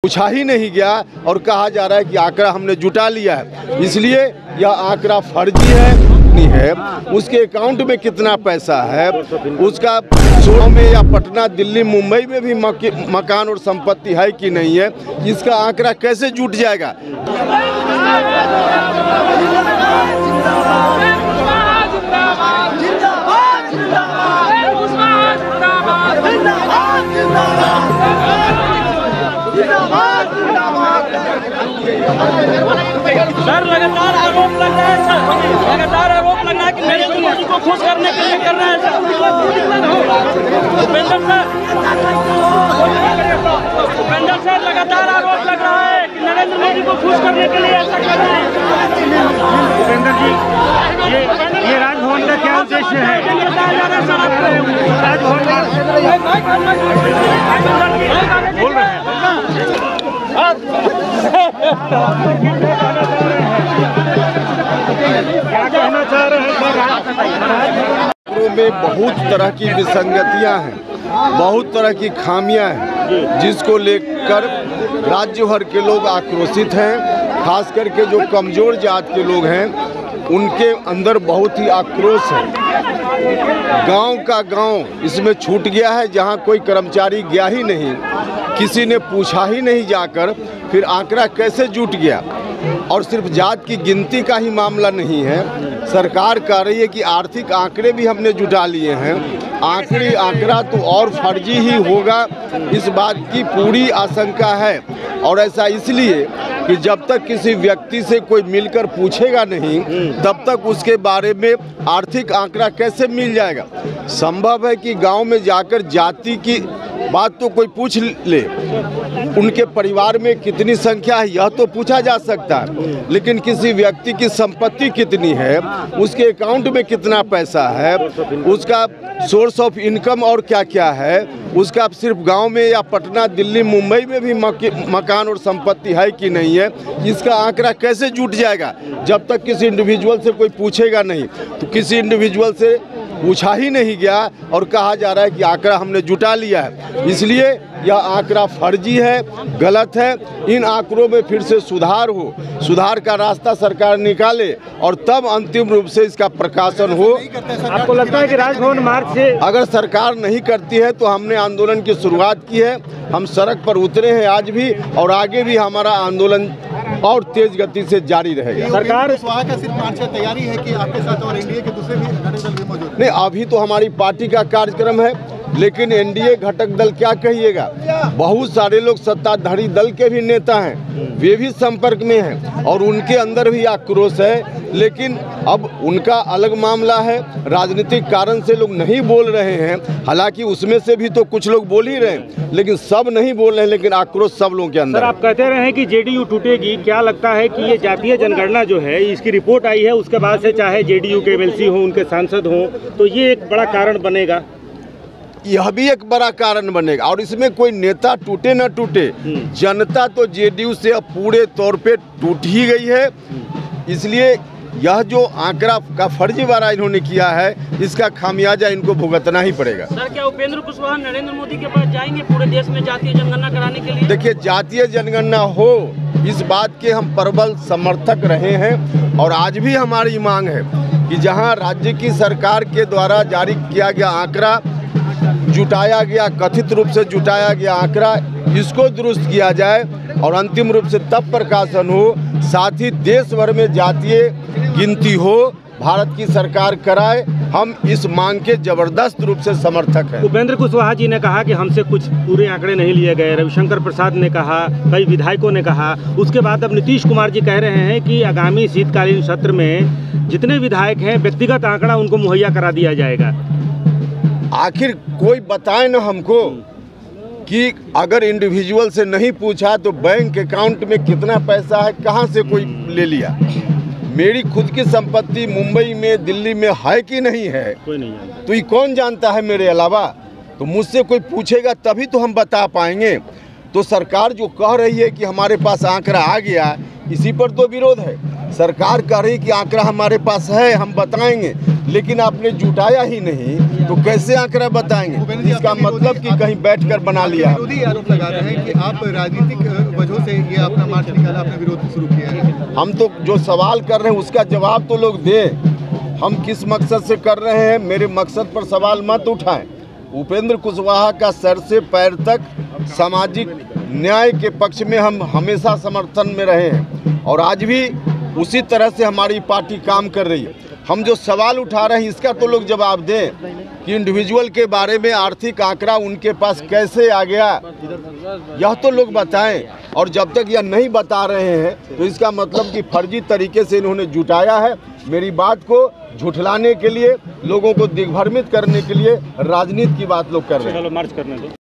पूछा ही नहीं गया और कहा जा रहा है कि आंकड़ा हमने जुटा लिया है, इसलिए यह आंकड़ा फर्जी है। उसके अकाउंट में कितना पैसा है, उसका शहरों में या पटना, दिल्ली, मुंबई में भी मकान और संपत्ति है कि नहीं है, इसका आंकड़ा कैसे जुट जाएगा। सर लगातार आरोप लग रहा है, कि नरेंद्र मोदी को खुश करने के लिए कर रहा है उपेंद्र सर लगातार आरोप लग रहा है कि नरेंद्र मोदी को खुश करने के लिए ऐसा कर रहे हैं। उपेंद्र जी, ये राजभवन का क्या उद्देश्य है? राजभवन बोल रहे हैं क्या कहना चाह रहे हैं? में बहुत तरह की विसंगतियां हैं, बहुत तरह की खामियां हैं, जिसको लेकर राज्य भर के लोग आक्रोशित हैं। खास करके जो कमजोर जात के लोग हैं उनके अंदर बहुत ही आक्रोश है। गांव का गांव इसमें छूट गया है, जहां कोई कर्मचारी गया ही नहीं, किसी ने पूछा ही नहीं जाकर, फिर आंकड़ा कैसे जुट गया। और सिर्फ जात की गिनती का ही मामला नहीं है, सरकार कह रही है कि आर्थिक आंकड़े भी हमने जुटा लिए हैं। आंकड़ा तो और फर्जी ही होगा, इस बात की पूरी आशंका है। और ऐसा इसलिए कि जब तक किसी व्यक्ति से कोई मिलकर पूछेगा नहीं, तब तक उसके बारे में आर्थिक आंकड़ा कैसे मिल जाएगा। संभव है कि गांव में जाकर जाति की बात तो कोई पूछ ले, उनके परिवार में कितनी संख्या है यह तो पूछा जा सकता है, लेकिन किसी व्यक्ति की संपत्ति कितनी है, उसके अकाउंट में कितना पैसा है, उसका सोर्स ऑफ इनकम और क्या क्या है, उसका सिर्फ गांव में या पटना, दिल्ली, मुंबई में भी मकान और संपत्ति है कि नहीं है, इसका आंकड़ा कैसे जुट जाएगा। जब तक किसी इंडिविजुअल से कोई पूछेगा नहीं, तो किसी इंडिविजुअल से पूछा ही नहीं गया और कहा जा रहा है कि आंकड़ा हमने जुटा लिया है, इसलिए यह आंकड़ा फर्जी है, गलत है। इन आंकड़ों में फिर से सुधार हो, सुधार का रास्ता सरकार निकाले और तब अंतिम रूप से इसका प्रकाशन हो। आपको लगता है कि राजभवन मार्च से अगर सरकार नहीं करती है तो हमने आंदोलन की शुरुआत की है, हम सड़क पर उतरे हैं आज भी, और आगे भी हमारा आंदोलन और तेज गति से जारी रहेगा। सरकार का सिर्फ मार्च से तैयारी है कि आपके साथ और एनडीए के दूसरे भी घटक दल भी मौजूद हैं? नहीं, अभी तो हमारी पार्टी का कार्यक्रम है, लेकिन एनडीए घटक दल क्या कहिएगा, बहुत सारे लोग सत्ताधारी दल के भी नेता हैं, वे भी संपर्क में हैं और उनके अंदर भी आक्रोश है। लेकिन अब उनका अलग मामला है, राजनीतिक कारण से लोग नहीं बोल रहे हैं, हालांकि उसमें से भी तो कुछ लोग बोल ही रहे हैं, लेकिन सब नहीं बोल रहे हैं, लेकिन आक्रोश सब लोगों के अंदर। सर, आप कहते रहे हैं कि जेडीयू टूटेगी, क्या लगता है कि ये जातीय जनगणना जो है, इसकी रिपोर्ट आई है, उसके बाद से चाहे जेडीयू के एमएलसी हो, उनके सांसद हों, तो ये एक बड़ा कारण बनेगा? यह भी एक बड़ा कारण बनेगा, और इसमें कोई नेता टूटे न टूटे, जनता तो जेडीयू से अब पूरे तौर पे टूट ही गई है। इसलिए यह जो आंकड़ा का फर्जीवाड़ा इन्होंने किया है, इसका खामियाजा इनको भुगतना ही पड़ेगा। सर, क्या उपेंद्र कुशवाहा नरेंद्र मोदी के पास जाएंगे पूरे देश में जातीय जनगणना कराने के लिए? देखिए, जातीय जनगणना हो, इस बात के हम प्रबल समर्थक रहे हैं, और आज भी हमारी मांग है कि जहां राज्य की सरकार के द्वारा जारी किया गया आंकड़ा, जुटाया गया, कथित रूप से जुटाया गया आंकड़ा, इसको दुरुस्त किया जाए और अंतिम रूप से तब प्रकाशन हो। साथ ही देश भर में जातीय गिनती हो, भारत की सरकार कराए। हम इस मांग के जबरदस्त रूप से समर्थक हैं। उपेंद्र कुशवाहा जी ने कहा कि हमसे कुछ पूरे आंकड़े नहीं लिए गए, रविशंकर प्रसाद ने कहा, कई विधायकों ने कहा। उसके बाद अब नीतीश कुमार जी कह रहे हैं कि आगामी शीतकालीन सत्र में जितने विधायक हैं, व्यक्तिगत आंकड़ा उनको मुहैया करा दिया जाएगा। आखिर कोई बताए न हमको कि अगर इंडिविजुअल से नहीं पूछा तो बैंक अकाउंट में कितना पैसा है, कहाँ से कोई ले लिया। मेरी खुद की संपत्ति मुंबई में, दिल्ली में है कि नहीं है, कोई नहीं जानता। तो ये कौन जानता है मेरे अलावा? तो मुझसे कोई पूछेगा तभी तो हम बता पाएंगे। तो सरकार जो कह रही है कि हमारे पास आंकड़ा आ गया, इसी पर तो विरोध है। सरकार कह रही कि आंकड़ा हमारे पास है, हम बताएंगे, लेकिन आपने जुटाया ही नहीं तो कैसे आंकड़ा बताएंगे? इसका मतलब कि कहीं बैठकर बना लिया। विरोधी आरोप लगा रहे हैं कि आप राजनीतिक वजहों से ये अपना मार्च निकाला, अपना विरोध शुरू किया है। हम तो जो सवाल कर रहे हैं उसका जवाब तो लोग दें। हम किस मकसद से कर रहे हैं, मेरे मकसद पर सवाल मत उठाएं। उपेंद्र कुशवाहा का सर से पैर तक सामाजिक न्याय के पक्ष में हम हमेशा समर्थन में रहे हैं और आज भी उसी तरह से हमारी पार्टी काम कर रही है। हम जो सवाल उठा रहे हैं इसका तो लोग जवाब दें कि इंडिविजुअल के बारे में आर्थिक आंकड़ा उनके पास कैसे आ गया, यह तो लोग बताएं। और जब तक यह नहीं बता रहे हैं तो इसका मतलब कि फर्जी तरीके से इन्होंने जुटाया है। मेरी बात को झुठलाने के लिए, लोगों को दिग्भ्रमित करने के लिए राजनीति की बात लोग कर रहे हैं। चलो मार्च करने दो।